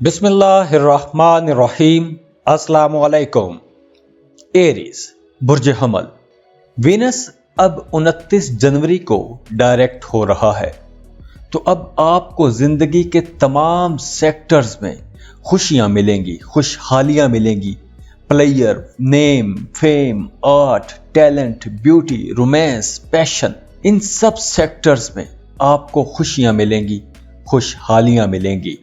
बिस्मिल्लाहिर्रहमानिर्रहीम। अस्सलाम वालेकुम। एरीज बुर्ज हमल। वीनस अब 29 जनवरी को डायरेक्ट हो रहा है, तो अब आपको जिंदगी के तमाम सेक्टर्स में खुशियां मिलेंगी, खुशहालियां मिलेंगी। Player, name, fame, art, talent, beauty, romance, passion, इन सब सेक्टर्स में आपको खुशियां मिलेंगी, खुशहालियां मिलेंगी।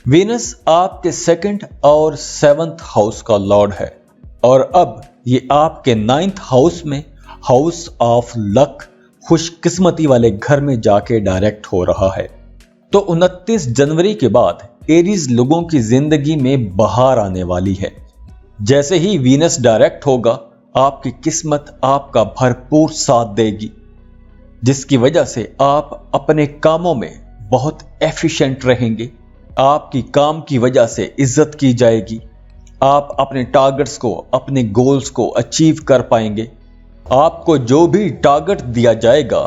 वीनस आपके सेकंड और सेवंथ हाउस का लॉर्ड है और अब ये आपके 9th हाउस में, हाउस ऑफ लक, खुशकिस्मती वाले घर में जाके डायरेक्ट हो रहा है। तो 29 जनवरी के बाद एरीज लोगों की जिंदगी में बहार आने वाली है। जैसे ही वीनस डायरेक्ट होगा, आपकी किस्मत आपका भरपूर साथ देगी, जिसकी वजह से आप अपने कामों में बहुत एफिशिएंट रहेंगे। आपकी काम की वजह से इज्जत की जाएगी। आप अपने टारगेट्स को, अपने गोल्स को अचीव कर पाएंगे। आपको जो भी टारगेट दिया जाएगा,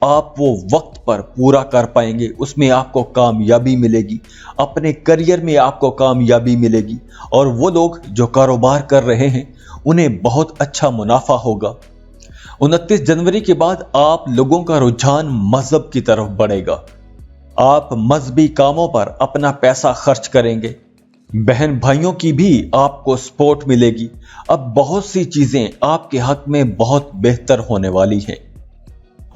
आप वो वक्त पर पूरा कर पाएंगे, उसमें आपको कामयाबी मिलेगी। अपने करियर में आपको कामयाबी मिलेगी और वो लोग जो कारोबार कर रहे हैं उन्हें बहुत अच्छा मुनाफा होगा। 29 जनवरी के बाद आप लोगों का रुझान मजहब की तरफ बढ़ेगा। आप मजहबी कामों पर अपना पैसा खर्च करेंगे। बहन भाइयों की भी आपको सपोर्ट मिलेगी। अब बहुत सी चीजें आपके हक में बहुत बेहतर होने वाली हैं।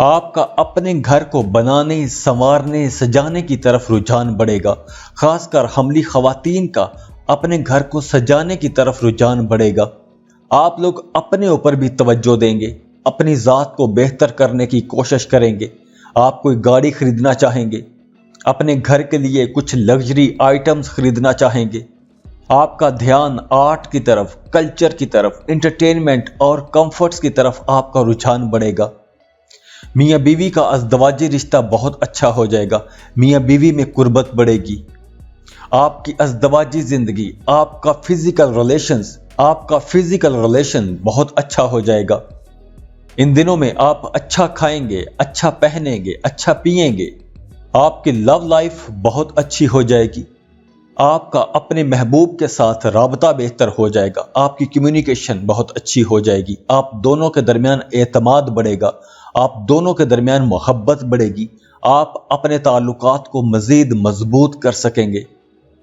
आपका अपने घर को बनाने, संवारने, सजाने की तरफ रुझान बढ़ेगा। खासकर हमली खवातीन का अपने घर को सजाने की तरफ रुझान बढ़ेगा। आप लोग अपने ऊपर भी तवज्जो देंगे, अपनी जात को बेहतर करने की कोशिश करेंगे। आप कोई गाड़ी खरीदना चाहेंगे, अपने घर के लिए कुछ लग्जरी आइटम्स खरीदना चाहेंगे। आपका ध्यान आर्ट की तरफ, कल्चर की तरफ, एंटरटेनमेंट और कंफर्ट्स की तरफ आपका रुझान बढ़ेगा। मियाँ बीवी का अज़दवाजी रिश्ता बहुत अच्छा हो जाएगा। मियाँ बीवी में कुर्बत बढ़ेगी। आपकी अज़दवाजी जिंदगी, आपका फिजिकल रिलेशन बहुत अच्छा हो जाएगा। इन दिनों में आप अच्छा खाएंगे, अच्छा पहनेंगे, अच्छा पिएंगे। आपकी लव लाइफ बहुत अच्छी हो जाएगी। आपका अपने महबूब के साथ राबता बेहतर हो जाएगा। आपकी कम्युनिकेशन बहुत अच्छी हो जाएगी। आप दोनों के दरमियान एतमाद बढ़ेगा। आप दोनों के दरमियान मोहब्बत बढ़ेगी। आप अपने ताल्लुकात को मजीद मजबूत कर सकेंगे।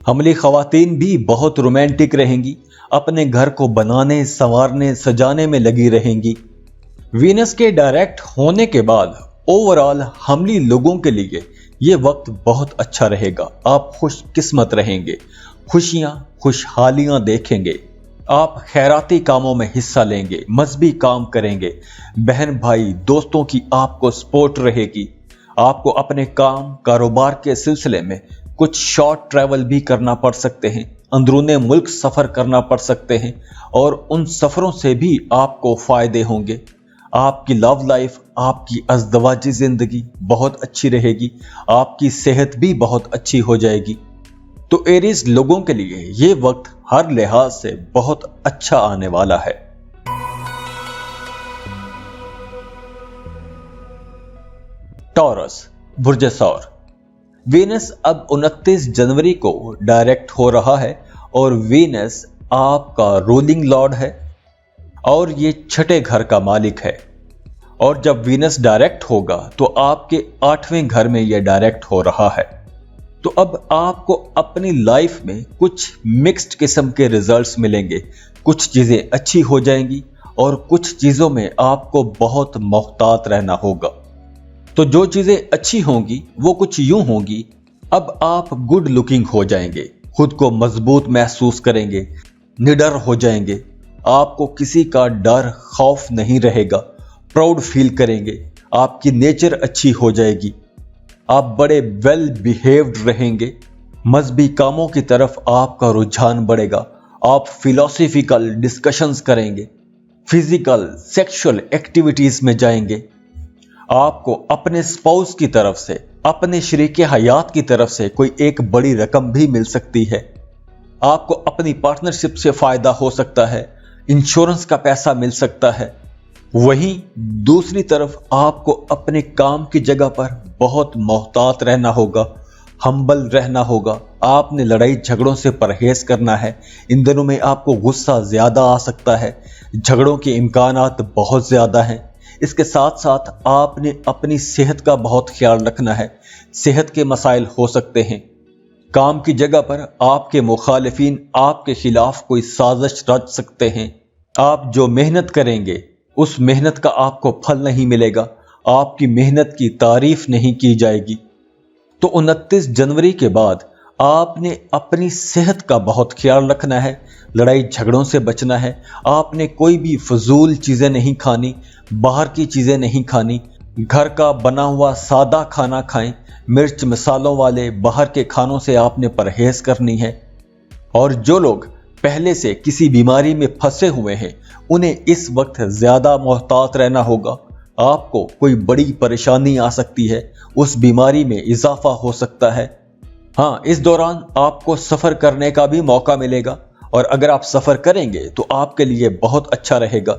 हमली खवातीन भी बहुत रोमांटिक रहेंगी। अपने घर को बनाने, संवारने, सजाने में लगी रहेंगी। वीनस के डायरेक्ट होने के बाद ओवरऑल हमली लोगों के लिए ये वक्त बहुत अच्छा रहेगा। आप खुशकिस्मत रहेंगे, खुशियां, खुशहालियां देखेंगे। आप खैराती कामों में हिस्सा लेंगे, मजहबी काम करेंगे। बहन भाई, दोस्तों की आपको सपोर्ट रहेगी। आपको अपने काम, कारोबार के सिलसिले में कुछ शॉर्ट ट्रैवल भी करना पड़ सकते हैं, अंदरूने मुल्क सफर करना पड़ सकते हैं और उन सफरों से भी आपको फायदे होंगे। आपकी लव लाइफ, आपकी अज़दवाजी जिंदगी बहुत अच्छी रहेगी। आपकी सेहत भी बहुत अच्छी हो जाएगी। तो एरीज लोगों के लिए ये वक्त हर लिहाज से बहुत अच्छा आने वाला है। टॉरस बुर्ज सौर। वीनस अब 29 जनवरी को डायरेक्ट हो रहा है और वीनस आपका रूलिंग लॉर्ड है और ये छठे घर का मालिक है। और जब वीनस डायरेक्ट होगा तो आपके 8वें घर में यह डायरेक्ट हो रहा है। तो अब आपको अपनी लाइफ में कुछ मिक्स्ड किस्म के रिजल्ट्स मिलेंगे। कुछ चीजें अच्छी हो जाएंगी और कुछ चीजों में आपको बहुत मोहतात रहना होगा। तो जो चीजें अच्छी होंगी वो कुछ यूं होंगी। अब आप गुड लुकिंग हो जाएंगे, खुद को मजबूत महसूस करेंगे, निडर हो जाएंगे। आपको किसी का डर, खौफ नहीं रहेगा। प्राउड फील करेंगे। आपकी नेचर अच्छी हो जाएगी। आप बड़े वेल बिहेव्ड रहेंगे। मजहबी कामों की तरफ आपका रुझान बढ़ेगा। आप फिलोसफिकल डिस्कशंस करेंगे, फिजिकल, सेक्सुअल एक्टिविटीज में जाएंगे। आपको अपने स्पाउस की तरफ से, अपने शरीके हयात की तरफ से कोई एक बड़ी रकम भी मिल सकती है। आपको अपनी पार्टनरशिप से फायदा हो सकता है। इंश्योरेंस का पैसा मिल सकता है। वहीं दूसरी तरफ आपको अपने काम की जगह पर बहुत मोहतात रहना होगा। हम्बल रहना होगा, आपने लड़ाई झगड़ों से परहेज करना है। इन दिनों में आपको गुस्सा ज़्यादा आ सकता है, झगड़ों के इम्कानात बहुत ज़्यादा हैं। इसके साथ साथ आपने अपनी सेहत का बहुत ख्याल रखना है। सेहत के मसाइल हो सकते हैं। काम की जगह पर आपके मुखालिफिन आपके खिलाफ कोई साजिश रच सकते हैं। आप जो मेहनत करेंगे उस मेहनत का आपको फल नहीं मिलेगा, आपकी मेहनत की तारीफ नहीं की जाएगी। तो 29 जनवरी के बाद आपने अपनी सेहत का बहुत ख्याल रखना है, लड़ाई झगड़ों से बचना है। आपने कोई भी फजूल चीज़ें नहीं खानी, बाहर की चीज़ें नहीं खानी, घर का बना हुआ सादा खाना खाएं। मिर्च मसालों वाले बाहर के खानों से आपने परहेज करनी है। और जो लोग पहले से किसी बीमारी में फंसे हुए हैं उन्हें इस वक्त ज़्यादा मोहतात रहना होगा। आपको कोई बड़ी परेशानी आ सकती है, उस बीमारी में इजाफा हो सकता है। हाँ, इस दौरान आपको सफ़र करने का भी मौका मिलेगा और अगर आप सफ़र करेंगे तो आपके लिए बहुत अच्छा रहेगा।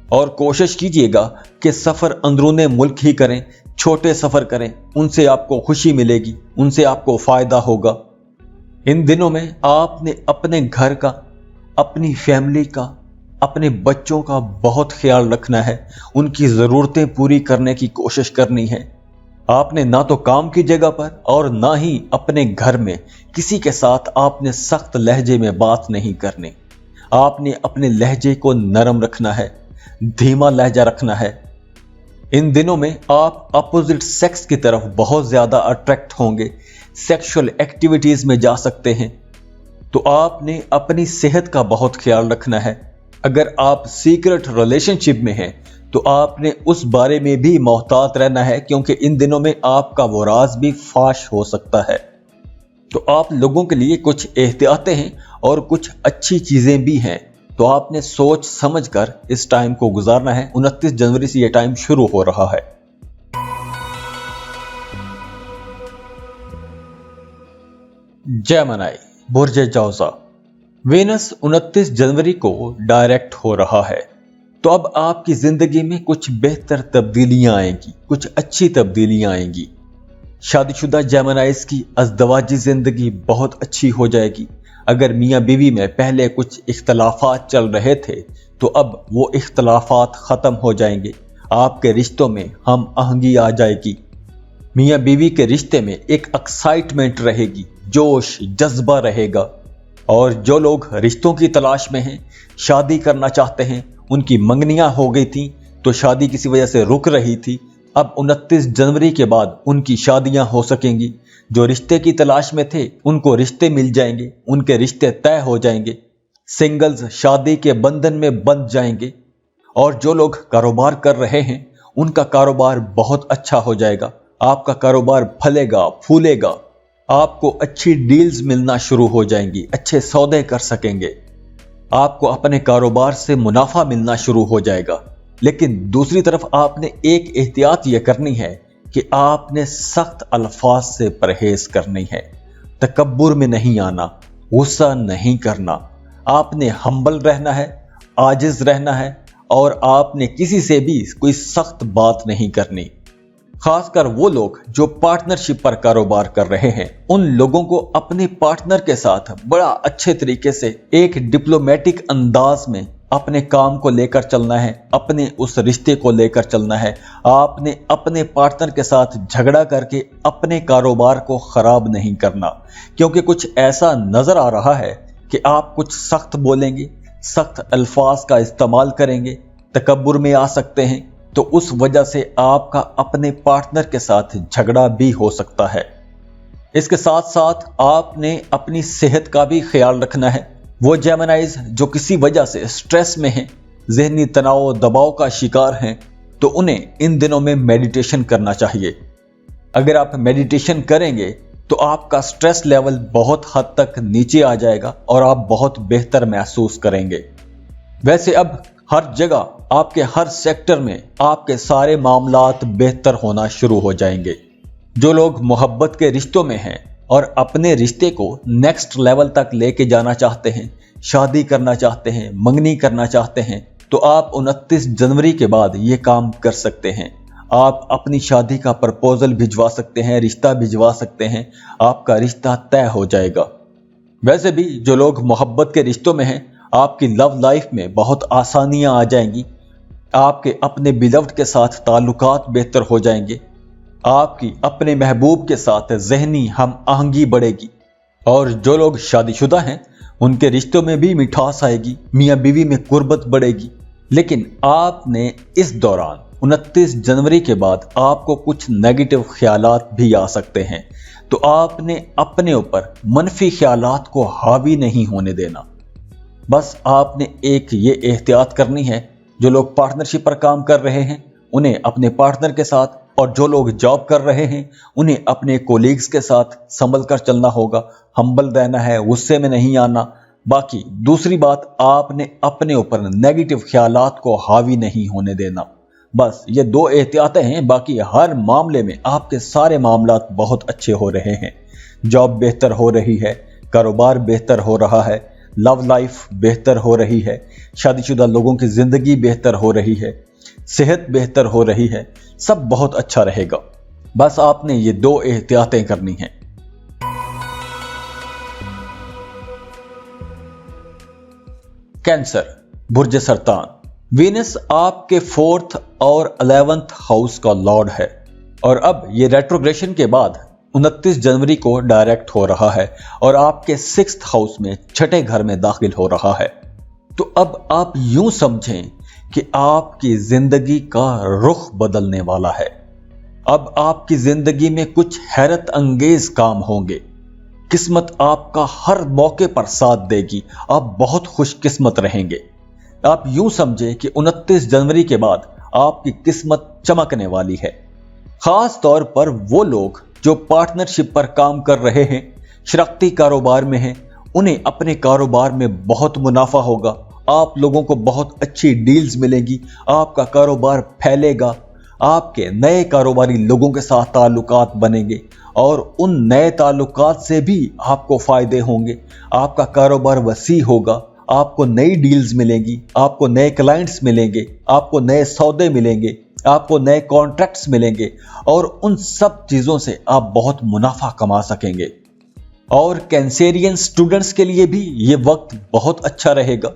और कोशिश कीजिएगा कि सफ़र अंदरूने मुल्क ही करें, छोटे सफ़र करें, उनसे आपको खुशी मिलेगी, उनसे आपको फ़ायदा होगा। इन दिनों में आपने अपने घर का, अपनी फैमिली का, अपने बच्चों का बहुत ख्याल रखना है। उनकी ज़रूरतें पूरी करने की कोशिश करनी है। आपने ना तो काम की जगह पर और ना ही अपने घर में किसी के साथ आपने सख्त लहजे में बात नहीं करनी। आपने अपने लहजे को नरम रखना है, धीमा लहजा रखना है। इन दिनों में आप अपोजिट सेक्स की तरफ बहुत ज़्यादा अट्रैक्ट होंगे, सेक्सुअल एक्टिविटीज़ में जा सकते हैं। तो आपने अपनी सेहत का बहुत ख्याल रखना है। अगर आप सीक्रेट रिलेशनशिप में हैं तो आपने उस बारे में भी मोहतात रहना है, क्योंकि इन दिनों में आपका वो राज भी फाश हो सकता है। तो आप लोगों के लिए कुछ एहतियातें हैं और कुछ अच्छी चीज़ें भी हैं। तो आपने सोच समझकर इस टाइम को गुजारना है। 29 जनवरी से ये टाइम शुरू हो रहा है। जेमिनी, बुर्ज जौज़ा। वेनस 29 जनवरी को डायरेक्ट हो रहा है। तो अब आपकी जिंदगी में कुछ बेहतर तब्दीलियां आएंगी, कुछ अच्छी तब्दीलियां आएंगी। शादीशुदा जेमिनीज़ की अज़दवाजी जिंदगी बहुत अच्छी हो जाएगी। अगर मियाँ बीवी में पहले कुछ इख्तलाफात चल रहे थे तो अब वो इख्तलाफात ख़त्म हो जाएंगे। आपके रिश्तों में हम आहंगी आ जाएगी। मियाँ बीवी के रिश्ते में एक एक्साइटमेंट रहेगी, जोश जज्बा रहेगा। और जो लोग रिश्तों की तलाश में हैं, शादी करना चाहते हैं, उनकी मंगनियां हो गई थी तो शादी किसी वजह से रुक रही थी, अब 29 जनवरी के बाद उनकी शादियां हो सकेंगी। जो रिश्ते की तलाश में थे उनको रिश्ते मिल जाएंगे, उनके रिश्ते तय हो जाएंगे। सिंगल्स शादी के बंधन में बंध जाएंगे। और जो लोग कारोबार कर रहे हैं उनका कारोबार बहुत अच्छा हो जाएगा। आपका कारोबार फलेगा फूलेगा। आपको अच्छी डील्स मिलना शुरू हो जाएंगी, अच्छे सौदे कर सकेंगे। आपको अपने कारोबार से मुनाफा मिलना शुरू हो जाएगा। लेकिन दूसरी तरफ आपने एक एहतियात यह करनी है कि आपने सख्त अल्फाज से परहेज करनी है। तकब्बुर में नहीं आना, गुस्सा नहीं करना। आपने हम्बल रहना है, आजिज रहना है और आपने किसी से भी कोई सख्त बात नहीं करनी। खासकर वो लोग जो पार्टनरशिप पर कारोबार कर रहे हैं, उन लोगों को अपने पार्टनर के साथ बड़ा अच्छे तरीके से एक डिप्लोमेटिक अंदाज में अपने काम को लेकर चलना है, अपने उस रिश्ते को लेकर चलना है। आपने अपने पार्टनर के साथ झगड़ा करके अपने कारोबार को खराब नहीं करना, क्योंकि कुछ ऐसा नजर आ रहा है कि आप कुछ सख्त बोलेंगे, सख्त अल्फाज का इस्तेमाल करेंगे, तकब्बुर में आ सकते हैं। तो उस वजह से आपका अपने पार्टनर के साथ झगड़ा भी हो सकता है। इसके साथ साथ आपने अपनी सेहत का भी ख्याल रखना है। वो जेमिनीज़ जो किसी वजह से स्ट्रेस में हैं, जहनी तनाव दबाव का शिकार हैं, तो उन्हें इन दिनों में मेडिटेशन करना चाहिए। अगर आप मेडिटेशन करेंगे तो आपका स्ट्रेस लेवल बहुत हद तक नीचे आ जाएगा और आप बहुत बेहतर महसूस करेंगे। वैसे अब हर जगह, आपके हर सेक्टर में आपके सारे मामलात बेहतर होना शुरू हो जाएंगे। जो लोग मोहब्बत के रिश्तों में हैं और अपने रिश्ते को नेक्स्ट लेवल तक लेके जाना चाहते हैं, शादी करना चाहते हैं, मंगनी करना चाहते हैं, तो आप 29 जनवरी के बाद ये काम कर सकते हैं। आप अपनी शादी का प्रपोजल भिजवा सकते हैं, रिश्ता भिजवा सकते हैं, आपका रिश्ता तय हो जाएगा। वैसे भी जो लोग मोहब्बत के रिश्तों में हैं, आपकी लव लाइफ में बहुत आसानियां आ जाएंगी, आपके अपने बिलव्ड के साथ ताल्लुकात बेहतर हो जाएंगे, आपकी अपने महबूब के साथ ज़हनी हम आहंगी बढ़ेगी, और जो लोग शादीशुदा हैं उनके रिश्तों में भी मिठास आएगी, मियाँ बीवी में कुर्बत बढ़ेगी। लेकिन आपने इस दौरान 29 जनवरी के बाद आपको कुछ नेगेटिव ख्यालात भी आ सकते हैं, तो आपने अपने ऊपर मनफी ख्यालात को हावी नहीं होने देना। बस आपने एक ये एहतियात करनी है, जो लोग पार्टनरशिप पर काम कर रहे हैं उन्हें अपने पार्टनर के साथ, और जो लोग जॉब कर रहे हैं उन्हें अपने कोलीग्स के साथ संभल कर चलना होगा, हम्बल रहना है, गुस्से में नहीं आना। बाकी दूसरी बात, आपने अपने ऊपर नेगेटिव ख्यालात को हावी नहीं होने देना। बस ये 2 एहतियातें हैं, बाकी हर मामले में आपके सारे मामलात बहुत अच्छे हो रहे हैं। जॉब बेहतर हो रही है, कारोबार बेहतर हो रहा है, लव लाइफ बेहतर हो रही है, शादीशुदा लोगों की जिंदगी बेहतर हो रही है, सेहत बेहतर हो रही है, सब बहुत अच्छा रहेगा। बस आपने ये 2 एहतियातें करनी हैं। कैंसर, बुर्ज सरतान। वीनस आपके 4th और 11th हाउस का लॉर्ड है, और अब ये रेट्रोग्रेशन के बाद 29 जनवरी को डायरेक्ट हो रहा है और आपके 6th हाउस में 6ठे घर में दाखिल हो रहा है। तो अब आप यूं समझें कि आपकी जिंदगी का रुख बदलने वाला है। अब आपकी जिंदगी में कुछ हैरत अंगेज काम होंगे, किस्मत आपका हर मौके पर साथ देगी, आप बहुत खुशकिस्मत रहेंगे। आप यूं समझे कि 29 जनवरी के बाद आपकी किस्मत चमकने वाली है। खास तौर पर वो लोग जो पार्टनरशिप पर काम कर रहे हैं, शराकती कारोबार में हैं, उन्हें अपने कारोबार में बहुत मुनाफा होगा, आप लोगों को बहुत अच्छी डील्स मिलेंगी, आपका कारोबार फैलेगा, आपके नए कारोबारी लोगों के साथ ताल्लुकात बनेंगे और उन नए ताल्लुकात से भी आपको फायदे होंगे, आपका कारोबार वसी होगा, आपको नई डील्स मिलेंगी, आपको नए क्लाइंट्स मिलेंगे, आपको नए सौदे मिलेंगे, आपको नए कॉन्ट्रैक्ट्स मिलेंगे, और उन सब चीजों से आप बहुत मुनाफा कमा सकेंगे। और कैंसेरियन स्टूडेंट्स के लिए भी ये वक्त बहुत अच्छा रहेगा।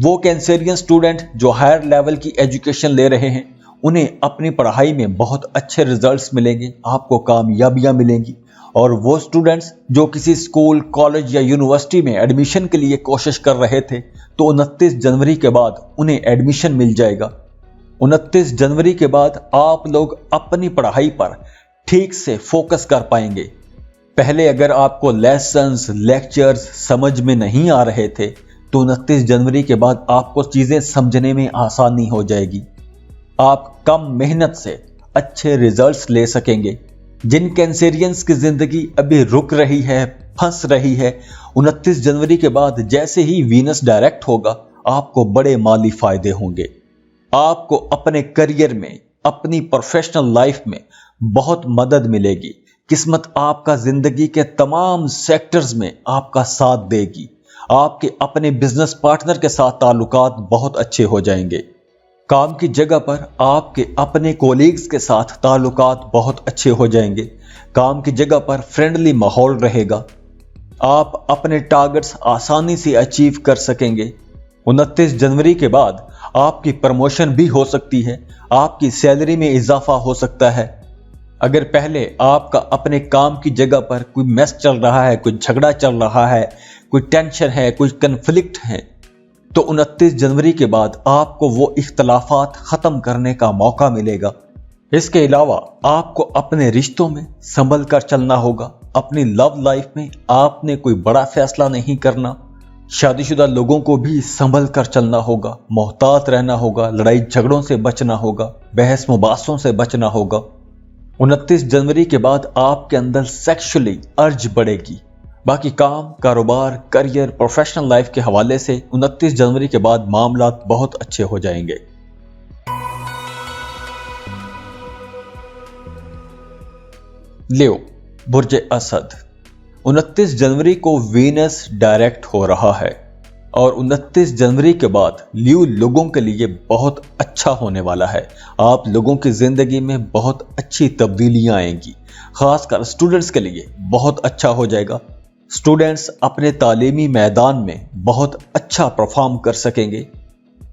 वो कैंसेरियन स्टूडेंट जो हायर लेवल की एजुकेशन ले रहे हैं, उन्हें अपनी पढ़ाई में बहुत अच्छे रिजल्ट्स मिलेंगे, आपको कामयाबियां मिलेंगी। और वो स्टूडेंट्स जो किसी स्कूल, कॉलेज या यूनिवर्सिटी में एडमिशन के लिए कोशिश कर रहे थे, तो 29 जनवरी के बाद उन्हें एडमिशन मिल जाएगा। 29 जनवरी के बाद आप लोग अपनी पढ़ाई पर ठीक से फोकस कर पाएंगे। पहले अगर आपको लेसन्स, लेक्चर्स समझ में नहीं आ रहे थे, तो 29 जनवरी के बाद आपको चीजें समझने में आसानी हो जाएगी। आप कम मेहनत से अच्छे रिजल्ट्स ले सकेंगे। जिन कैंसेरियंस की जिंदगी अभी रुक रही है, फंस रही है, 29 जनवरी के बाद जैसे ही वीनस डायरेक्ट होगा, आपको बड़े माली फायदे होंगे। आपको अपने करियर में, अपनी प्रोफेशनल लाइफ में बहुत मदद मिलेगी। किस्मत आपका जिंदगी के तमाम सेक्टर्स में आपका साथ देगी। आपके अपने बिजनेस पार्टनर के साथ ताल्लुकात बहुत अच्छे हो जाएंगे। काम की जगह पर आपके अपने कोलीग्स के साथ ताल्लुकात बहुत अच्छे हो जाएंगे। काम की जगह पर फ्रेंडली माहौल रहेगा। आप अपने टारगेट्स आसानी से अचीव कर सकेंगे। 29 जनवरी के बाद आपकी प्रमोशन भी हो सकती है, आपकी सैलरी में इजाफा हो सकता है। अगर पहले आपका अपने काम की जगह पर कोई मैस चल रहा है, कोई झगड़ा चल रहा है, कोई टेंशन है, कोई कन्फ्लिक्ट है, तो 29 जनवरी के बाद आपको वो इख्तलाफात खत्म करने का मौका मिलेगा। इसके अलावा आपको अपने रिश्तों में संभल कर चलना होगा। अपनी लव लाइफ में आपने कोई बड़ा फैसला नहीं करना। शादीशुदा लोगों को भी संभल कर चलना होगा, मोहतात रहना होगा, लड़ाई झगड़ों से बचना होगा, बहस मुबासों से बचना होगा। 29 जनवरी के बाद आपके अंदर सेक्सुअली अर्ज बढ़ेगी। बाकी काम, कारोबार, करियर, प्रोफेशनल लाइफ के हवाले से 29 जनवरी के बाद मामलात बहुत अच्छे हो जाएंगे। लियो, बुर्ज असद। 29 जनवरी को वीनस डायरेक्ट हो रहा है और 29 जनवरी के बाद लीव लोगों के लिए बहुत अच्छा होने वाला है। आप लोगों की जिंदगी में बहुत अच्छी तब्दीलियां आएंगी। खासकर स्टूडेंट्स के लिए बहुत अच्छा हो जाएगा। स्टूडेंट्स अपने तालीमी मैदान में बहुत अच्छा परफॉर्म कर सकेंगे।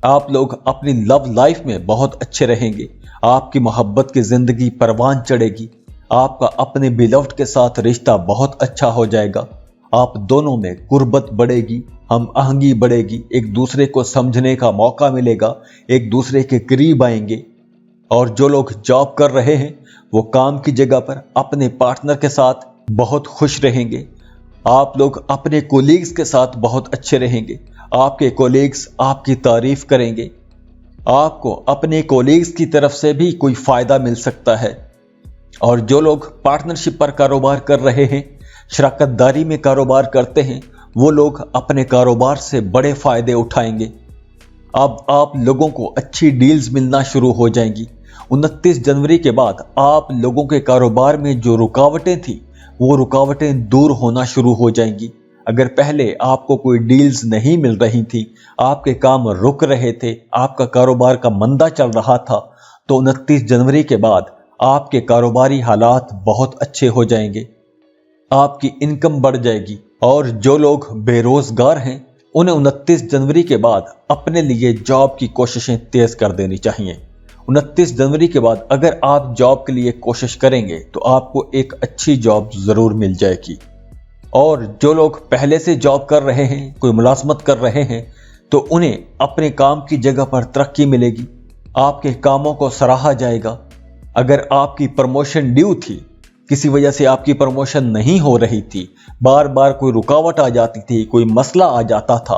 आप लोग अपनी लव लाइफ में बहुत अच्छे रहेंगे। आपकी मोहब्बत की जिंदगी परवान चढ़ेगी। आपका अपने बिलव्ड के साथ रिश्ता बहुत अच्छा हो जाएगा। आप दोनों में कुर्बत बढ़ेगी, हम आहंगी बढ़ेगी, एक दूसरे को समझने का मौका मिलेगा, एक दूसरे के करीब आएंगे। और जो लोग जॉब कर रहे हैं वो काम की जगह पर अपने पार्टनर के साथ बहुत खुश रहेंगे। आप लोग अपने कोलीग्स के साथ बहुत अच्छे रहेंगे। आपके कोलीग्स आपकी तारीफ करेंगे। आपको अपने कोलीग्स की तरफ से भी कोई फायदा मिल सकता है। और जो लोग पार्टनरशिप पर कारोबार कर रहे हैं, शराकतदारी में कारोबार करते हैं, वो लोग अपने कारोबार से बड़े फायदे उठाएंगे। अब आप लोगों को अच्छी डील्स मिलना शुरू हो जाएंगी। 29 जनवरी के बाद आप लोगों के कारोबार में जो रुकावटें थी वो रुकावटें दूर होना शुरू हो जाएंगी। अगर पहले आपको कोई डील्स नहीं मिल रही थी, आपके काम रुक रहे थे, आपका कारोबार का मंदा चल रहा था, तो 29 जनवरी के बाद आपके कारोबारी हालात बहुत अच्छे हो जाएंगे। आपकी इनकम बढ़ जाएगी। और जो लोग बेरोजगार हैं उन्हें 29 जनवरी के बाद अपने लिए जॉब की कोशिशें तेज कर देनी चाहिए। 29 जनवरी के बाद अगर आप जॉब के लिए कोशिश करेंगे तो आपको एक अच्छी जॉब जरूर मिल जाएगी। और जो लोग पहले से जॉब कर रहे हैं, कोई मुलाजमत कर रहे हैं, तो उन्हें अपने काम की जगह पर तरक्की मिलेगी। आपके कामों को सराहा जाएगा। अगर आपकी प्रमोशन ड्यू थी, किसी वजह से आपकी प्रमोशन नहीं हो रही थी, बार बार कोई रुकावट आ जाती थी, कोई मसला आ जाता था,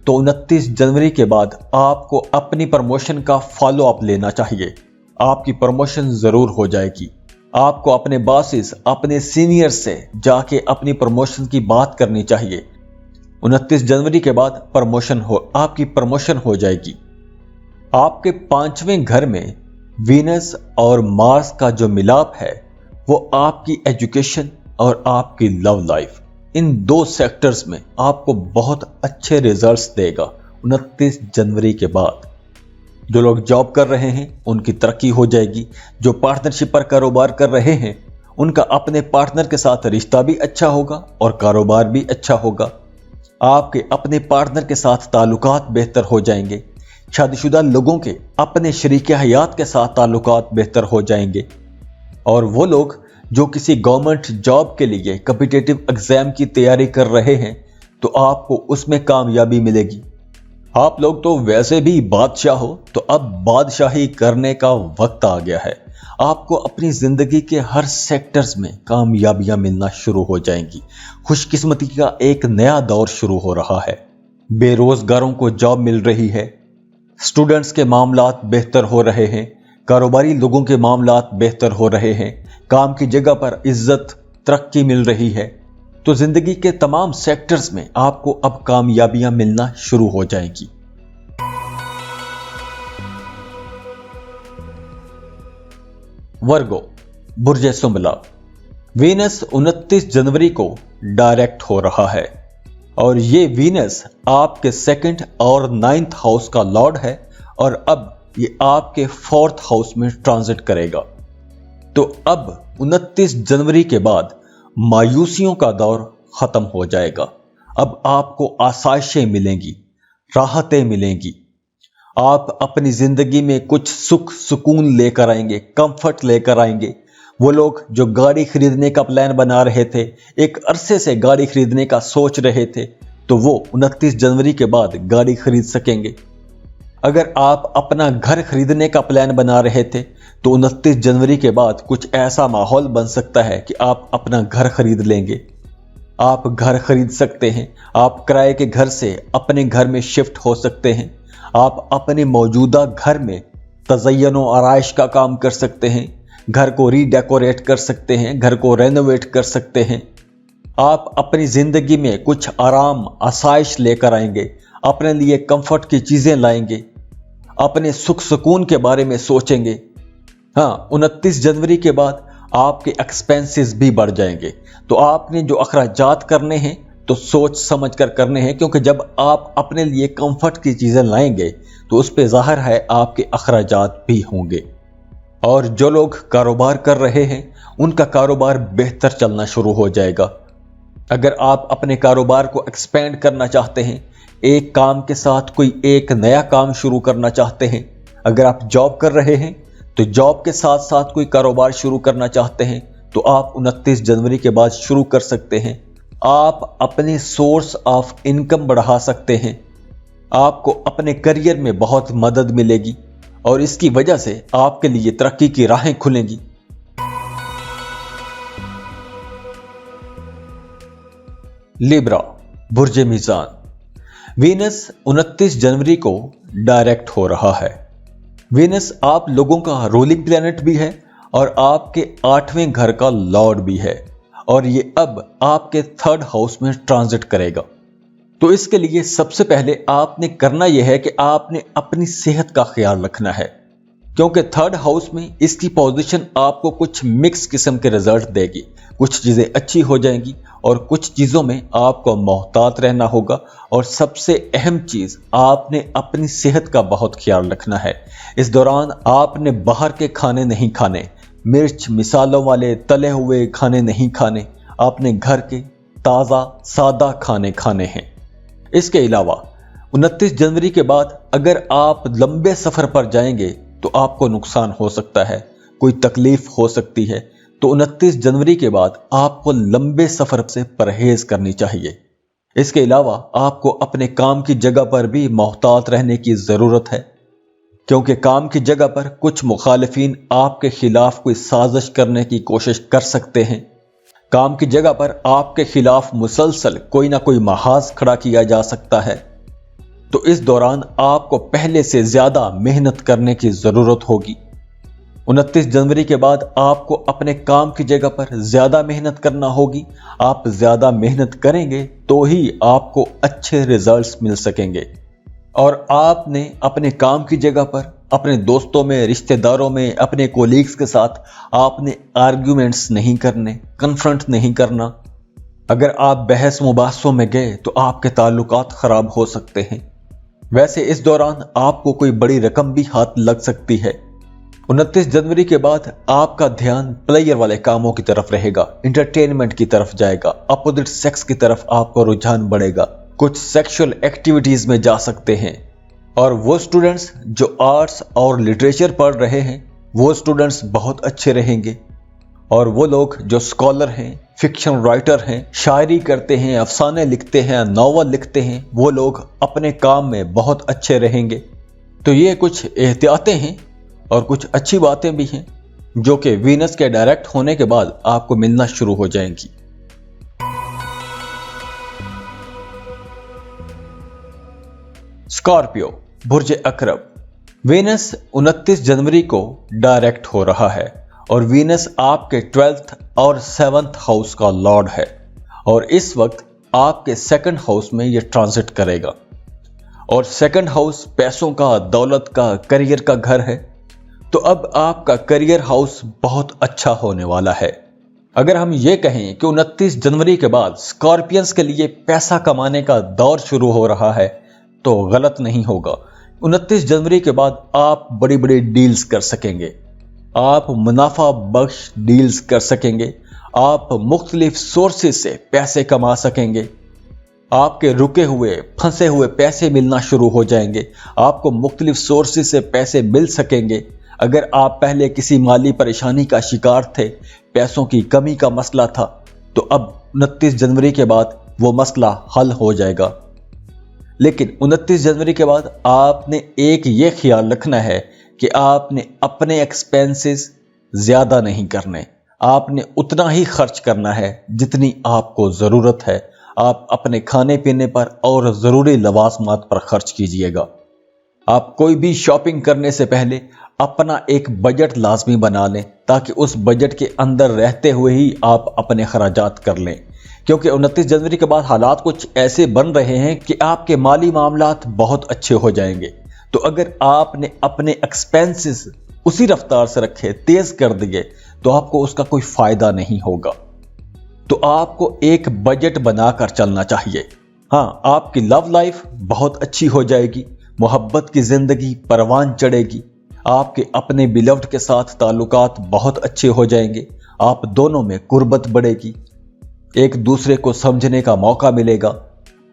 तो 29 जनवरी के बाद आपको अपनी प्रमोशन का फॉलो अप लेना चाहिए। आपकी प्रमोशन जरूर हो जाएगी। आपको अपने बॉसेस, अपने सीनियर से जाके अपनी प्रमोशन की बात करनी चाहिए। 29 जनवरी के बाद आपकी प्रमोशन हो जाएगी। आपके 5वें घर में वीनस और मार्स का जो मिलाप है वो आपकी एजुकेशन और आपकी लव लाइफ, इन दो सेक्टर्स में आपको बहुत अच्छे रिजल्ट्स देगा 29 जनवरी के बाद। जो लोग जॉब कर रहे हैं उनकी तरक्की हो जाएगी। जो पार्टनरशिप पर कारोबार कर रहे हैं उनका अपने पार्टनर के साथ रिश्ता भी अच्छा होगा और कारोबार भी अच्छा होगा। आपके अपने पार्टनर के साथ ताल्लुकात बेहतर हो जाएंगे। शादीशुदा लोगों के अपने शरीके हयात के साथ ताल्लुकात बेहतर हो जाएंगे। और वो लोग जो किसी गवर्नमेंट जॉब के लिए कॉम्पिटिटिव एग्जाम की तैयारी कर रहे हैं तो आपको उसमें कामयाबी मिलेगी। आप लोग तो वैसे भी बादशाह हो, तो अब बादशाही करने का वक्त आ गया है। आपको अपनी जिंदगी के हर सेक्टर्स में कामयाबियां मिलना शुरू हो जाएंगी। खुशकिस्मती का एक नया दौर शुरू हो रहा है। बेरोजगारों को जॉब मिल रही है। स्टूडेंट्स के मामलात बेहतर हो रहे हैं। कारोबारी लोगों के मामलात बेहतर हो रहे हैं। काम की जगह पर इज्जत, तरक्की मिल रही है। तो जिंदगी के तमाम सेक्टर्स में आपको अब कामयाबियां मिलना शुरू हो जाएंगी। वर्गो, बुर्जे सुंबला, वीनस 29 जनवरी को डायरेक्ट हो रहा है और ये वीनस आपके 2nd और 9th हाउस का लॉर्ड है और अब ये आपके 4th हाउस में ट्रांजिट करेगा। तो अब 29 जनवरी के बाद मायूसियों का दौर खत्म हो जाएगा। अब आपको आसाइशें मिलेंगी, राहतें मिलेंगी। आप अपनी जिंदगी में कुछ सुख सुकून लेकर आएंगे, कंफर्ट लेकर आएंगे। वो लोग जो गाड़ी खरीदने का प्लान बना रहे थे, एक अरसे से गाड़ी खरीदने का सोच रहे थे, तो वो 29 जनवरी के बाद गाड़ी खरीद सकेंगे। अगर आप अपना घर खरीदने का प्लान बना रहे थे तो 29 जनवरी के बाद कुछ ऐसा माहौल बन सकता है कि आप अपना घर खरीद लेंगे। आप घर खरीद सकते हैं। आप किराए के घर से अपने घर में शिफ्ट हो सकते हैं। आप अपने मौजूदा घर में तज़य्युन व आराइश का काम कर सकते हैं। घर को रीडेकोरेट कर सकते हैं, घर को रेनोवेट कर सकते हैं। आप अपनी जिंदगी में कुछ आराम, आसाइश लेकर आएंगे। अपने लिए कंफर्ट की चीजें लाएंगे। अपने सुख सुकून के बारे में सोचेंगे। हाँ, 29 जनवरी के बाद आपके एक्सपेंसेस भी बढ़ जाएंगे। तो आपने जो अखराजात करने हैं तो सोच समझ कर करने हैं, क्योंकि जब आप अपने लिए कंफर्ट की चीजें लाएंगे तो उस पे ज़ाहिर है आपके अखराजात भी होंगे। और जो लोग कारोबार कर रहे हैं उनका कारोबार बेहतर चलना शुरू हो जाएगा। अगर आप अपने कारोबार को एक्सपेंड करना चाहते हैं, एक काम के साथ कोई एक नया काम शुरू करना चाहते हैं, अगर आप जॉब कर रहे हैं तो जॉब के साथ साथ कोई कारोबार शुरू करना चाहते हैं, तो आप 29 जनवरी के बाद शुरू कर सकते हैं। आप अपने सोर्स ऑफ इनकम बढ़ा सकते हैं, आपको अपने करियर में बहुत मदद मिलेगी और इसकी वजह से आपके लिए तरक्की की राहें खुलेंगी। लिब्रा, बुर्जे मीज़ान। वीनस 29 जनवरी को डायरेक्ट हो रहा है। वीनस आप लोगों का रूलिंग प्लैनेट भी है और आपके 8वें घर का लॉर्ड भी है, और ये अब आपके 3rd हाउस में ट्रांजिट करेगा। तो इसके लिए सबसे पहले आपने करना यह है कि आपने अपनी सेहत का ख्याल रखना है, क्योंकि 3rd हाउस में इसकी पोजीशन आपको कुछ मिक्स किस्म के रिजल्ट देगी। कुछ चीजें अच्छी हो जाएंगी और कुछ चीजों में आपको मोहतात रहना होगा। और सबसे अहम चीज, आपने अपनी सेहत का बहुत ख्याल रखना है। इस दौरान आपने बाहर के खाने नहीं खाने, मिर्च मिसालों वाले तले हुए खाने नहीं खाने, आपने घर के ताज़ा सादा खाने खाने हैं। इसके अलावा 29 जनवरी के बाद अगर आप लंबे सफर पर जाएंगे तो आपको नुकसान हो सकता है, कोई तकलीफ हो सकती है। तो 29 जनवरी के बाद आपको लंबे सफर से परहेज करनी चाहिए। इसके अलावा आपको अपने काम की जगह पर भी मोहतात रहने की जरूरत है, क्योंकि काम की जगह पर कुछ मुखालिफिन आपके खिलाफ कोई साजिश करने की कोशिश कर सकते हैं। काम की जगह पर आपके खिलाफ मुसलसल कोई ना कोई महाज खड़ा किया जा सकता है। तो इस दौरान आपको पहले से ज्यादा मेहनत करने की जरूरत होगी। 29 जनवरी के बाद आपको अपने काम की जगह पर ज्यादा मेहनत करना होगी। आप ज्यादा मेहनत करेंगे तो ही आपको अच्छे रिजल्ट्स मिल सकेंगे। और आपने अपने काम की जगह पर, अपने दोस्तों में, रिश्तेदारों में, अपने कोलीग्स के साथ आपने आर्ग्यूमेंट्स नहीं करने, कन्फ्रंट नहीं करना। अगर आप बहस मुबाहसों में गए तो आपके ताल्लुकात खराब हो सकते हैं। वैसे इस दौरान आपको कोई बड़ी रकम भी हाथ लग सकती है। 29 जनवरी के बाद आपका ध्यान प्लेयर वाले कामों की तरफ रहेगा, एंटरटेनमेंट की तरफ जाएगा, अपोजिट सेक्स की तरफ आपका रुझान बढ़ेगा, कुछ सेक्सुअल एक्टिविटीज में जा सकते हैं। और वो स्टूडेंट्स जो आर्ट्स और लिटरेचर पढ़ रहे हैं वो स्टूडेंट्स बहुत अच्छे रहेंगे। और वो लोग जो स्कॉलर हैं, फिक्शन राइटर हैं, शायरी करते हैं, अफसाने लिखते हैं, नॉवल लिखते हैं, वो लोग अपने काम में बहुत अच्छे रहेंगे। तो ये कुछ एहतियातें हैं और कुछ अच्छी बातें भी हैं जो कि वीनस के डायरेक्ट होने के बाद आपको मिलना शुरू हो जाएंगी। स्कॉर्पियो, बुर्ज अकरब। वीनस 29 जनवरी को डायरेक्ट हो रहा है और वीनस आपके 12th और 7th हाउस का लॉर्ड है और इस वक्त आपके 2nd हाउस में यह ट्रांजिट करेगा। और 2nd हाउस पैसों का, दौलत का, करियर का घर है। तो अब आपका करियर हाउस बहुत अच्छा होने वाला है। अगर हम ये कहें कि 29 जनवरी के बाद स्कॉर्पियंस के लिए पैसा कमाने का दौर शुरू हो रहा है तो गलत नहीं होगा। 29 जनवरी के बाद आप बड़ी बड़ी डील्स कर सकेंगे, आप मुनाफा बख्श डील्स कर सकेंगे, आप मुख्तलिफ सोर्सेज से पैसे कमा सकेंगे, आपके रुके हुए फंसे हुए पैसे मिलना शुरू हो जाएंगे, आपको मुख्तलिफ सोर्सेज से पैसे मिल सकेंगे। अगर आप पहले किसी माली परेशानी का शिकार थे, पैसों की कमी का मसला था, तो अब 29 जनवरी के बाद वो मसला हल हो जाएगा। लेकिन 29 जनवरी के बाद आपने एक ये ख्याल रखना है कि आपने अपने एक्सपेंसेस ज्यादा नहीं करने, आपने उतना ही खर्च करना है जितनी आपको जरूरत है। आप अपने खाने पीने पर और जरूरी लवाजमात पर खर्च कीजिएगा। आप कोई भी शॉपिंग करने से पहले अपना एक बजट लाजमी बना लें ताकि उस बजट के अंदर रहते हुए ही आप अपने खर्चात कर लें, क्योंकि 29 जनवरी के बाद हालात कुछ ऐसे बन रहे हैं कि आपके माली मामलात बहुत अच्छे हो जाएंगे। तो अगर आपने अपने एक्सपेंसेस उसी रफ्तार से रखे, तेज कर दिए, तो आपको उसका कोई फायदा नहीं होगा। तो आपको एक बजट बनाकर चलना चाहिए। हाँ, आपकी लव लाइफ बहुत अच्छी हो जाएगी, मोहब्बत की जिंदगी परवान चढ़ेगी, आपके अपने बिलव्ड के साथ ताल्लुकात बहुत अच्छे हो जाएंगे, आप दोनों में कुर्बत बढ़ेगी, एक दूसरे को समझने का मौका मिलेगा,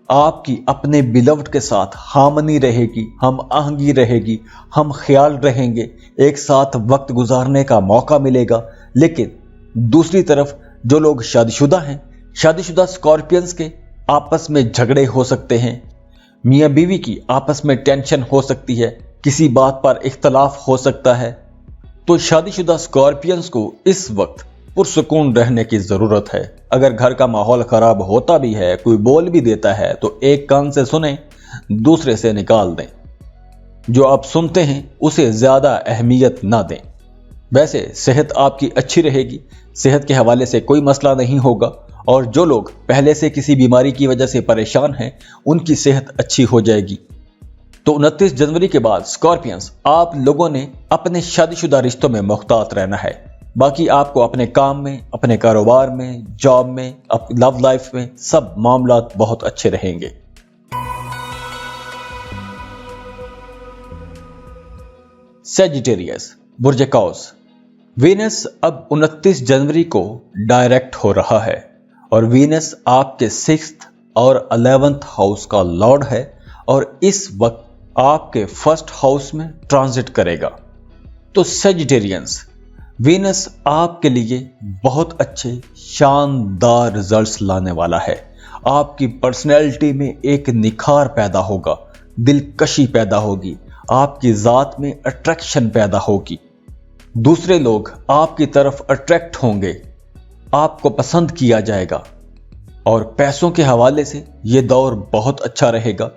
आपकी अपने बिलव्ड के साथ हार्मनी रहेगी, हम आहंगी रहेगी, हम ख्याल रहेंगे, एक साथ वक्त गुजारने का मौका मिलेगा। लेकिन दूसरी तरफ जो लोग शादीशुदा हैं, शादीशुदा स्कॉर्पियंस के आपस में झगड़े हो सकते हैं, मियाँ बीवी की आपस में टेंशन हो सकती है, किसी बात पर इख्तलाफ हो सकता है। तो शादीशुदा स्कॉर्पियंस को इस वक्त पुरसुकून रहने की जरूरत है। अगर घर का माहौल खराब होता भी है, कोई बोल भी देता है, तो एक कान से सुने, दूसरे से निकाल दें। जो आप सुनते हैं उसे ज्यादा अहमियत ना दें। वैसे सेहत आपकी अच्छी रहेगी, सेहत के हवाले से कोई मसला नहीं होगा, और जो लोग पहले से किसी बीमारी की वजह से परेशान हैं, उनकी सेहत अच्छी हो जाएगी। तो 29 जनवरी के बाद स्कॉर्पियंस, आप लोगों ने अपने शादीशुदा रिश्तों में मुख्तात रहना है। बाकी आपको अपने काम में, अपने कारोबार में, जॉब में, लव लाइफ में सब मामलात बहुत अच्छे रहेंगे। सैजिटेरियस, बुर्ज कौस, वीनस अब 29 जनवरी को डायरेक्ट हो रहा है और वीनस आपके 6th और 11th हाउस का लॉर्ड है और इस वक्त आपके 1st हाउस में ट्रांजिट करेगा। तो सैजिटेरियंस, वीनस आपके लिए बहुत अच्छे शानदार रिजल्ट्स लाने वाला है। आपकी पर्सनैलिटी में एक निखार पैदा होगा, दिलकशी पैदा होगी, आपकी ज़ात में अट्रैक्शन पैदा होगी, दूसरे लोग आपकी तरफ अट्रैक्ट होंगे, आपको पसंद किया जाएगा। और पैसों के हवाले से ये दौर बहुत अच्छा रहेगा।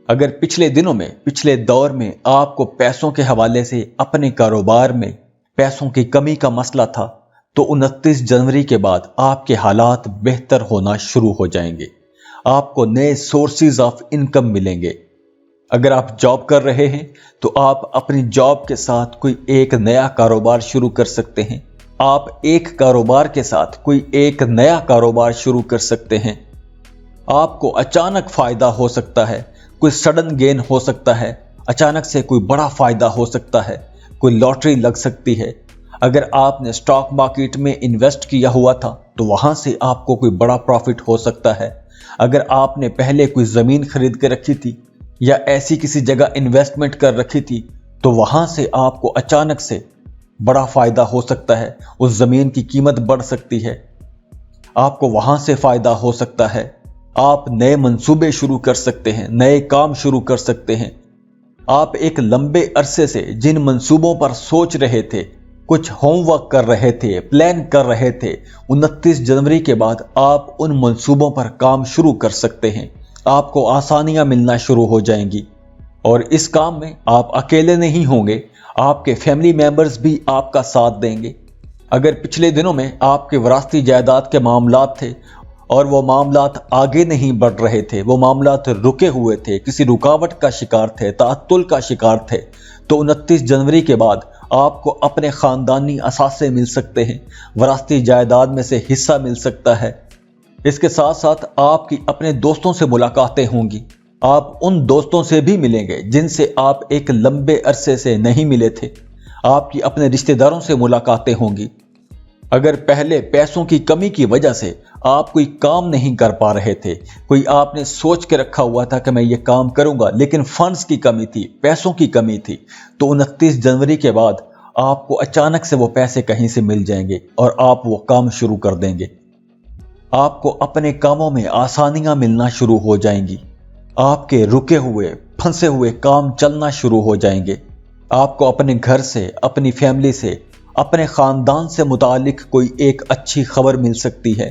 अगर पिछले दौर में आपको पैसों के हवाले से अपने कारोबार में पैसों की कमी का मसला था, तो 29 जनवरी के बाद आपके हालात बेहतर होना शुरू हो जाएंगे। आपको नए सोर्सेज ऑफ इनकम मिलेंगे। अगर आप जॉब कर रहे हैं तो आप अपनी जॉब के साथ कोई एक नया कारोबार शुरू कर सकते हैं। आप एक कारोबार के साथ कोई एक नया कारोबार शुरू कर सकते हैं। आपको अचानक फायदा हो सकता है, कोई सडन गेन हो सकता है, अचानक से कोई बड़ा फायदा हो सकता है, कोई लॉटरी लग सकती है। अगर आपने स्टॉक मार्केट में इन्वेस्ट किया हुआ था तो वहां से आपको कोई बड़ा प्रॉफिट हो सकता है। अगर आपने पहले कोई जमीन खरीद के रखी थी या ऐसी किसी जगह इन्वेस्टमेंट कर रखी थी तो वहां से आपको अचानक से बड़ा फायदा हो सकता है, उस जमीन की कीमत बढ़ सकती है, आपको वहां से फायदा हो सकता है। आप नए मंसूबे शुरू कर सकते हैं, नए काम शुरू कर सकते हैं। आप एक लंबे अरसे से जिन मंसूबों पर सोच रहे थे, कुछ होमवर्क कर रहे थे, प्लान कर रहे थे, 29 जनवरी के बाद आप उन मंसूबों पर काम शुरू कर सकते हैं। आपको आसानियां मिलना शुरू हो जाएंगी और इस काम में आप अकेले नहीं होंगे, आपके फैमिली मेंबर्स भी आपका साथ देंगे। अगर पिछले दिनों में आपके विरासती जायदाद के मामलात थे और वो मामलात आगे नहीं बढ़ रहे थे, वो मामलात रुके हुए थे, किसी रुकावट का शिकार थे, ताअत्तुल का शिकार थे, तो 29 जनवरी के बाद आपको अपने खानदानी असासे मिल सकते हैं, विरासती जायदाद में से हिस्सा मिल सकता है। इसके साथ साथ आपकी अपने दोस्तों से मुलाकातें होंगी। आप उन दोस्तों से भी मिलेंगे जिनसे आप एक लंबे अरसे से नहीं मिले थे। आपकी अपने रिश्तेदारों से मुलाकातें होंगी। अगर पहले पैसों की कमी की वजह से आप कोई काम नहीं कर पा रहे थे, कोई आपने सोच के रखा हुआ था कि मैं ये काम करूंगा, लेकिन फंड्स की कमी थी, पैसों की कमी थी, तो 29 जनवरी के बाद आपको अचानक से वो पैसे कहीं से मिल जाएंगे और आप वो काम शुरू कर देंगे। आपको अपने कामों में आसानियां मिलना शुरू हो जाएंगी। आपके रुके हुए, फंसे हुए काम चलना शुरू हो जाएंगे। आपको अपने घर से, अपनी फैमिली से, अपने खानदान से मुतालिक कोई एक अच्छी खबर मिल सकती है।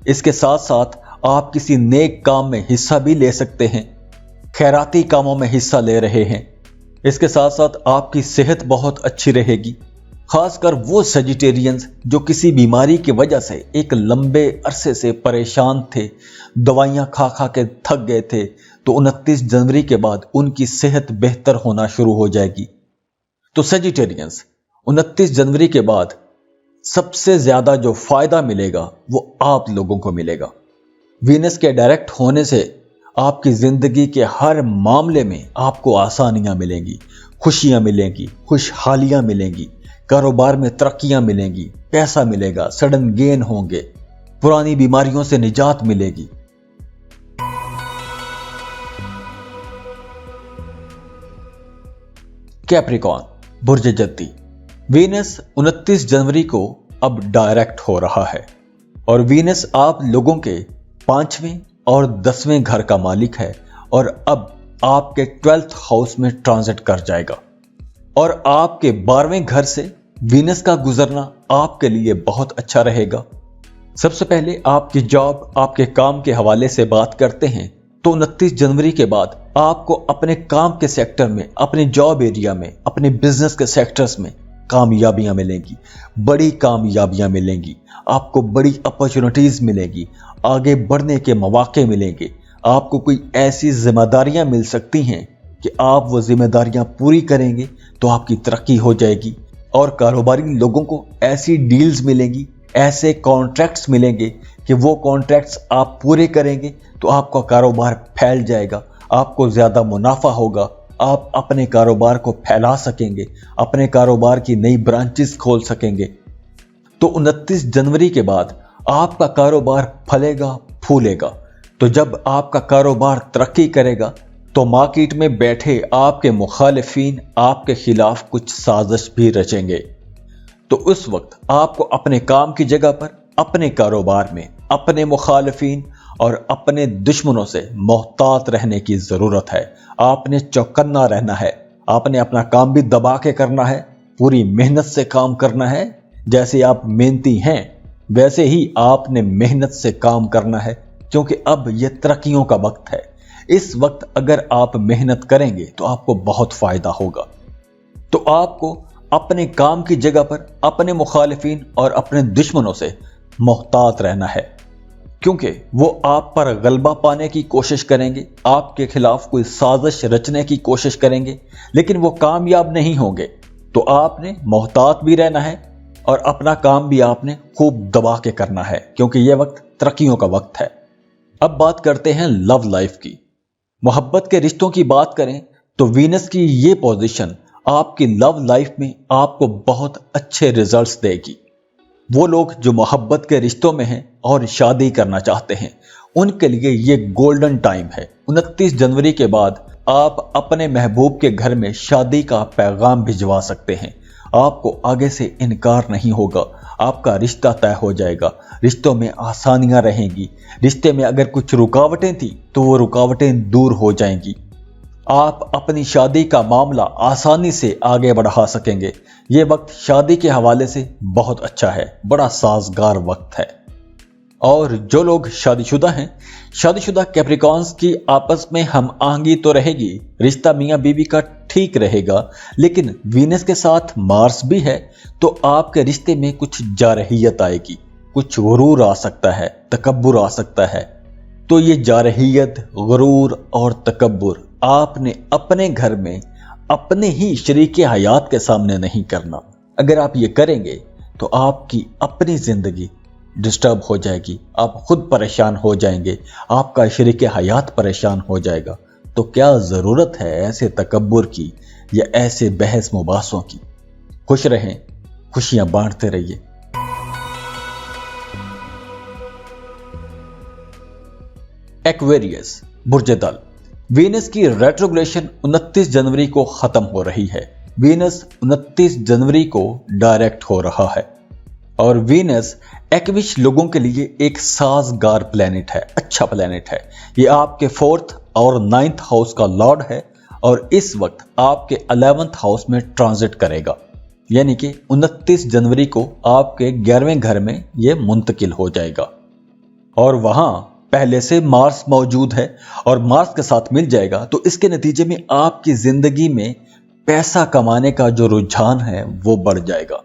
इसके साथ साथ आप किसी नेक काम में हिस्सा भी ले सकते हैं, खैराती कामों में हिस्सा ले रहे हैं। इसके साथ साथ आपकी सेहत बहुत अच्छी रहेगी। खासकर वो सजिटेरियंस जो किसी बीमारी की वजह से एक लंबे अरसे से परेशान थे, दवाइयां खा खा के थक गए थे, तो 29 जनवरी के बाद उनकी सेहत बेहतर होना शुरू हो जाएगी। तो सजिटेरियंस 29 जनवरी के बाद सबसे ज्यादा जो फायदा मिलेगा वो आप लोगों को मिलेगा। वीनस के डायरेक्ट होने से आपकी जिंदगी के हर मामले में आपको आसानियां मिलेंगी, खुशियां मिलेंगी, खुशहालियां मिलेंगी, कारोबार में तरक्कियां मिलेंगी, पैसा मिलेगा, सडन गेन होंगे, पुरानी बीमारियों से निजात मिलेगी। कैप्रिकॉर्न बुर्ज जद्दी, वीनस 29 जनवरी को अब डायरेक्ट हो रहा है और वीनस आप लोगों के 5वें और 10वें घर का मालिक है और अब आपके 12th हाउस में ट्रांजिट कर जाएगा और आपके 12वें घर से वीनस का गुजरना आपके लिए बहुत अच्छा रहेगा। सबसे पहले आपकी जॉब, आपके काम के हवाले से बात करते हैं तो 29 जनवरी के बाद आपको अपने काम के सेक्टर में, अपने जॉब एरिया में, अपने बिजनेस के सेक्टर्स में कामयाबियां मिलेंगी, बड़ी कामयाबियां मिलेंगी, आपको बड़ी अपॉर्चुनिटीज मिलेगी, आगे बढ़ने के मौके मिलेंगे। आपको कोई ऐसी जिम्मेदारियां मिल सकती हैं कि आप वो जिम्मेदारियां पूरी करेंगे तो आपकी तरक्की हो जाएगी और कारोबारी लोगों को ऐसी डील्स मिलेंगी, ऐसे कॉन्ट्रैक्ट्स मिलेंगे कि वो कॉन्ट्रैक्ट्स आप पूरे करेंगे तो आपका कारोबार फैल जाएगा, आपको ज्यादा मुनाफा होगा, आप अपने कारोबार को फैला सकेंगे, अपने कारोबार की नई ब्रांचेस खोल सकेंगे। तो 29 जनवरी के बाद आपका कारोबार फलेगा, फूलेगा। तो जब आपका कारोबार तरक्की करेगा तो मार्केट में बैठे आपके मुखालिफिन आपके खिलाफ कुछ साजिश भी रचेंगे। तो उस वक्त आपको अपने काम की जगह पर, अपने कारोबार में, अपने मुखालिफिन और अपने दुश्मनों से मोहतात रहने की जरूरत है। आपने चौकन्ना रहना है, आपने अपना काम भी दबा के करना है, पूरी मेहनत से काम करना है। जैसे आप मेहनती हैं वैसे ही आपने मेहनत से काम करना है, क्योंकि अब यह तरक्कियों का वक्त है। इस वक्त अगर आप मेहनत करेंगे तो आपको बहुत फायदा होगा। तो आपको अपने काम की जगह पर अपने मुखालिफिन और अपने दुश्मनों से मोहतात रहना है, क्योंकि वो आप पर गलबा पाने की कोशिश करेंगे, आपके खिलाफ कोई साजिश रचने की कोशिश करेंगे, लेकिन वो कामयाब नहीं होंगे। तो आपने मोहतात भी रहना है और अपना काम भी आपने खूब दबा के करना है, क्योंकि यह वक्त तरक्कियों का वक्त है। अब बात करते हैं लव लाइफ की। मोहब्बत के रिश्तों की बात करें तो वीनस की ये पोजीशन आपकी लव लाइफ में आपको बहुत अच्छे रिजल्ट्स देगी। वो लोग जो मोहब्बत के रिश्तों में हैं और शादी करना चाहते हैं, उनके लिए ये गोल्डन टाइम है। 29 जनवरी के बाद आप अपने महबूब के घर में शादी का पैगाम भिजवा सकते हैं। आपको आगे से इनकार नहीं होगा, आपका रिश्ता तय हो जाएगा, रिश्तों में आसानियां रहेंगी, रिश्ते में अगर कुछ रुकावटें थी तो वो रुकावटें दूर हो जाएंगी। आप अपनी शादी का मामला आसानी से आगे बढ़ा सकेंगे। ये वक्त शादी के हवाले से बहुत अच्छा है, बड़ा साजगार वक्त है। और जो लोग शादीशुदा हैं, शादीशुदा कैप्रिकॉर्न्स की आपस में हम आहंगी तो रहेगी, रिश्ता मियां बीवी का ठीक रहेगा, लेकिन वीनस के साथ मार्स भी है तो आपके रिश्ते में कुछ जारहियत आएगी, कुछ गुरूर आ सकता है, तकब्बुर आ सकता है। तो ये जारहियत, गुरूर और तकब्बुर आपने अपने घर में अपने ही शरीके हयात के सामने नहीं करना। अगर आप ये करेंगे तो आपकी अपनी जिंदगी डिस्टर्ब हो जाएगी, आप खुद परेशान हो जाएंगे, आपका शरीके हयात परेशान हो जाएगा। तो क्या जरूरत है ऐसे तकब्बुर की या ऐसे बहस मुबासों की। खुश रहें, खुशियां बांटते रहिए। एक्वेरियस बुर्ज दल, वीनस की रेट्रोग्रेशन 29 जनवरी को खत्म हो रही है। वीनस 29 जनवरी को डायरेक्ट हो रहा है और वीनस एक्विश लोगों के लिए एक साजगार प्लेनेट है, अच्छा प्लेनेट है। ये आपके 4th और 9th हाउस का लॉर्ड है और इस वक्त आपके 11th हाउस में ट्रांजिट करेगा, यानी कि 29 जनवरी को आपके 11वें घर में ये मुंतकिल हो जाएगा। और वहां पहले से मार्स मौजूद है और मार्स के साथ मिल जाएगा, तो इसके नतीजे में आपकी जिंदगी में पैसा कमाने का जो रुझान है वो बढ़ जाएगा।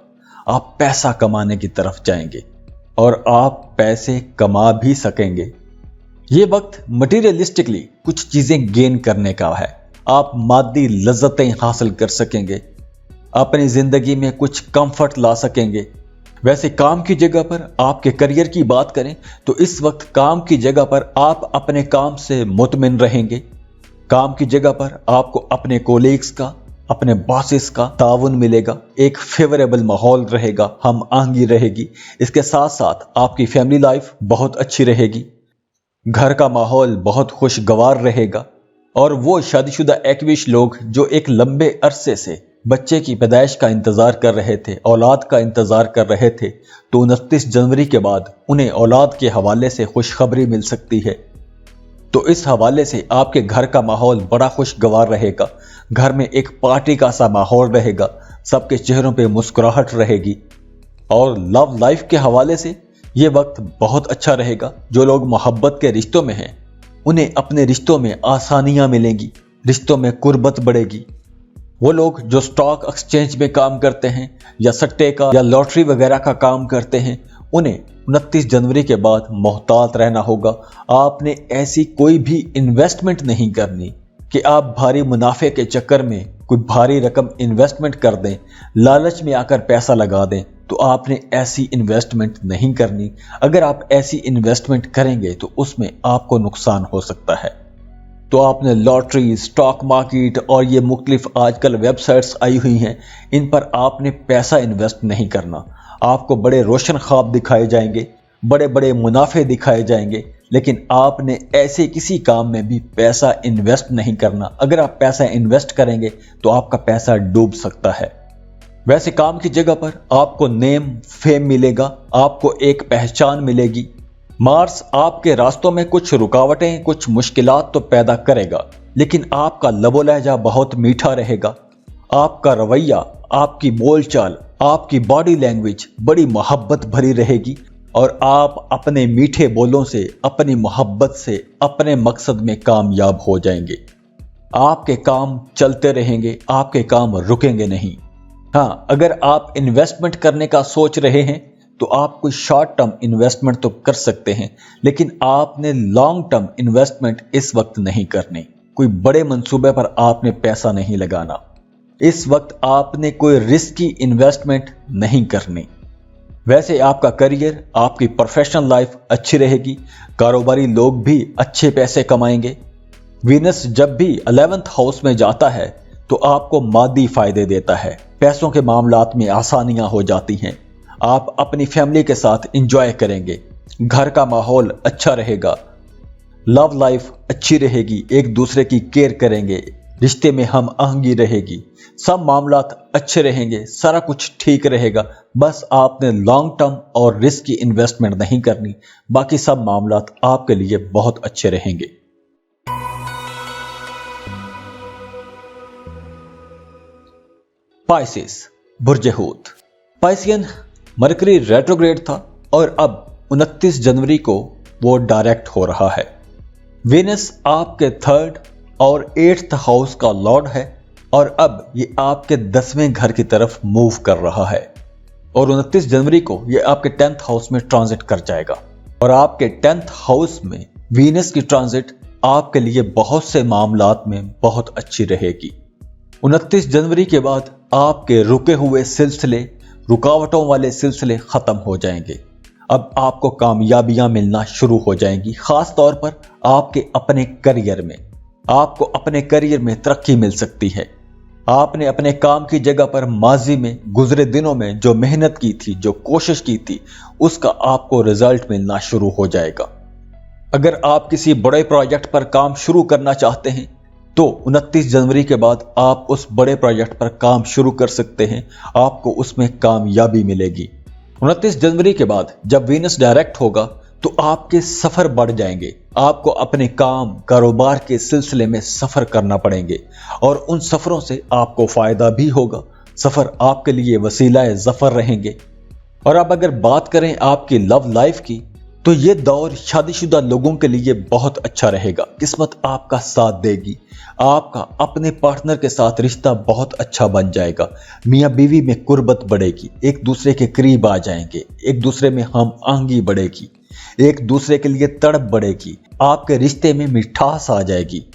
आप पैसा कमाने की तरफ जाएंगे और आप पैसे कमा भी सकेंगे। ये वक्त मटीरियलिस्टिकली कुछ चीजें गेन करने का है। आप मादी लज्जतें हासिल कर सकेंगे, अपनी जिंदगी में कुछ कंफर्ट ला सकेंगे, वैसे काम की जगह पर आपके करियर की बात करें तो इस वक्त काम की जगह पर आप अपने काम से मुतमिन रहेंगे। काम की जगह पर आपको अपने कोलीग्स का, अपने बॉसेस का ताउन मिलेगा, एक फेवरेबल माहौल रहेगा, हम आहंगी रहेगी। इसके साथ साथ आपकी फैमिली लाइफ बहुत अच्छी रहेगी, घर का माहौल बहुत खुशगवार रहेगा। और वो शादीशुदा एक्विश लोग जो एक लंबे अरसे से बच्चे की पैदाइश का इंतजार कर रहे थे, औलाद का इंतजार कर रहे थे, तो 29 जनवरी के बाद उन्हें औलाद के हवाले से खुशखबरी मिल सकती है। तो इस हवाले से आपके घर का माहौल बड़ा खुशगवार रहेगा, घर में एक पार्टी का सा माहौल रहेगा, सबके चेहरों पे मुस्कुराहट रहेगी। और लव लाइफ के हवाले से ये वक्त बहुत अच्छा रहेगा। जो लोग मोहब्बत के रिश्तों में हैं उन्हें अपने रिश्तों में आसानियां मिलेंगी, रिश्तों में कुर्बत बढ़ेगी। वो लोग जो स्टॉक एक्सचेंज में काम करते हैं या सट्टे का या लॉटरी वगैरह का काम करते हैं, उन्हें 29 जनवरी के बाद मोहतात रहना होगा। आपने ऐसी कोई भी इन्वेस्टमेंट नहीं करनी कि आप भारी मुनाफे के चक्कर में कोई भारी रकम इन्वेस्टमेंट कर दें, लालच में आकर पैसा लगा दें। तो आपने ऐसी इन्वेस्टमेंट नहीं करनी। अगर आप ऐसी इन्वेस्टमेंट करेंगे तो उसमें आपको नुकसान हो सकता है। तो आपने लॉटरी, स्टॉक मार्केट और ये मुख्तलिफ आजकल वेबसाइट्स आई हुई हैं, इन पर आपने पैसा इन्वेस्ट नहीं करना। आपको बड़े रोशन ख्वाब दिखाए जाएंगे, बड़े बड़े मुनाफे दिखाए जाएंगे, लेकिन आपने ऐसे किसी काम में भी पैसा इन्वेस्ट नहीं करना। अगर आप पैसा इन्वेस्ट करेंगे तो आपका पैसा डूब सकता है। वैसे काम की जगह पर आपको नेम फेम मिलेगा, आपको एक पहचान मिलेगी। मार्स आपके रास्तों में कुछ रुकावटें, कुछ मुश्किलात तो पैदा करेगा, लेकिन आपका लबो लहजा बहुत मीठा रहेगा। आपका रवैया, आपकी बोलचाल, आपकी बॉडी लैंग्वेज बड़ी मोहब्बत भरी रहेगी और आप अपने मीठे बोलों से, अपनी मोहब्बत से अपने मकसद में कामयाब हो जाएंगे। आपके काम चलते रहेंगे, आपके काम रुकेंगे नहीं। हाँ, अगर आप इन्वेस्टमेंट करने का सोच रहे हैं तो आप कोई शॉर्ट टर्म इन्वेस्टमेंट तो कर सकते हैं, लेकिन आपने लॉन्ग टर्म इन्वेस्टमेंट इस वक्त नहीं करनी। कोई बड़े मंसूबे पर आपने पैसा नहीं लगाना। इस वक्त आपने कोई रिस्की इन्वेस्टमेंट नहीं करनी। वैसे आपका करियर, आपकी प्रोफेशनल लाइफ अच्छी रहेगी, कारोबारी लोग भी अच्छे पैसे कमाएंगे। वीनस जब भी 11th हाउस में जाता है तो आपको मादी फायदे देता है, पैसों के मामलात में आसानियां हो जाती हैं, आप अपनी फैमिली के साथ एंजॉय करेंगे, घर का माहौल अच्छा रहेगा, लव लाइफ अच्छी रहेगी, एक दूसरे की केयर करेंगे, रिश्ते में हम आहंगी रहेगी, सब मामलात अच्छे रहेंगे, सारा कुछ ठीक रहेगा। बस आपने लॉन्ग टर्म और रिस्क की इन्वेस्टमेंट नहीं करनी, बाकी सब मामलात आपके लिए बहुत अच्छे रहेंगे। पाइसेस, बुर्ज हूत। पाइसियन मरकरी रेट्रोग्रेड था और अब 29 जनवरी को वो डायरेक्ट हो रहा है। वीनस आपके 3rd और 8th हाउस का लॉर्ड है और अब ये आपके 10वें घर की तरफ मूव कर रहा है और 29 जनवरी को ये आपके 10th हाउस में ट्रांजिट कर जाएगा। और आपके 10th हाउस में वीनस की ट्रांजिट आपके लिए बहुत से मामलात में बहुत अच्छी रहेगी। 29 जनवरी के बाद आपके रुके हुए सिलसिले, रुकावटों वाले सिलसिले खत्म हो जाएंगे। अब आपको कामयाबियां मिलना शुरू हो जाएंगी, खास तौर पर आपके अपने करियर में। आपको अपने करियर में तरक्की मिल सकती है। आपने अपने काम की जगह पर माजी में, गुजरे दिनों में जो मेहनत की थी, जो कोशिश की थी, उसका आपको रिजल्ट मिलना शुरू हो जाएगा। अगर आप किसी बड़े प्रोजेक्ट पर काम शुरू करना चाहते हैं तो 29 जनवरी के बाद आप उस बड़े प्रोजेक्ट पर काम शुरू कर सकते हैं, आपको उसमें कामयाबी मिलेगी। 29 जनवरी के बाद जब वीनस डायरेक्ट होगा तो आपके सफर बढ़ जाएंगे। आपको अपने काम, कारोबार के सिलसिले में सफर करना पड़ेंगे और उन सफरों से आपको फायदा भी होगा। सफर आपके लिए वसीला ज़फर रहेंगे। और अब अगर बात करें आपकी लव लाइफ की, तो ये दौर शादीशुदा लोगों के लिए बहुत अच्छा रहेगा। किस्मत आपका साथ देगी, आपका अपने पार्टनर के साथ रिश्ता बहुत अच्छा बन जाएगा। मियाँ बीवी में कुर्बत बढ़ेगी, एक दूसरे के करीब आ जाएंगे, एक दूसरे में हम आहंगी बढ़ेगी, एक दूसरे के लिए तड़प बढ़ेगी, आपके रिश्ते में मिठास आ जाएगी।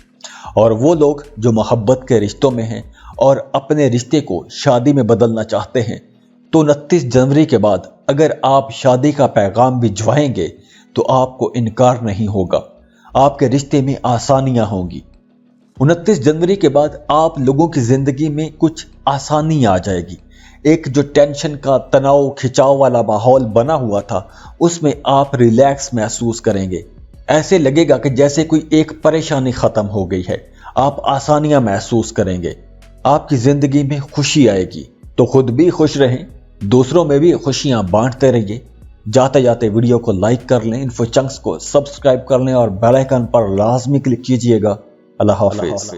और वो लोग जो मोहब्बत के रिश्तों में हैं और अपने रिश्ते को शादी में बदलना चाहते हैं, تو 29 جنوری کے بعد اگر آپ شادی کا پیغام بھی بھجوائیں گے تو آپ کو انکار نہیں ہوگا، آپ کے رشتے میں آسانیاں ہوں گی۔ 29 جنوری کے بعد آپ لوگوں کی زندگی میں کچھ آسانی آ جائے گی۔ ایک جو ٹینشن کا تناؤ کھچاؤ والا ماحول بنا ہوا تھا اس میں آپ ریلیکس محسوس کریں گے، ایسے لگے گا کہ جیسے کوئی ایک پریشانی ختم ہو گئی ہے، آپ آسانیاں محسوس کریں گے، آپ کی زندگی میں خوشی آئے گی۔ تو خود بھی خوش رہیں، دوسروں میں بھی خوشیاں بانٹتے رہیے۔ جاتے جاتے ویڈیو کو لائک کر لیں، انفو چنکس کو سبسکرائب کر لیں اور بیل آئیکن پر لازمی کلک کیجئے گا۔ اللہ حافظ۔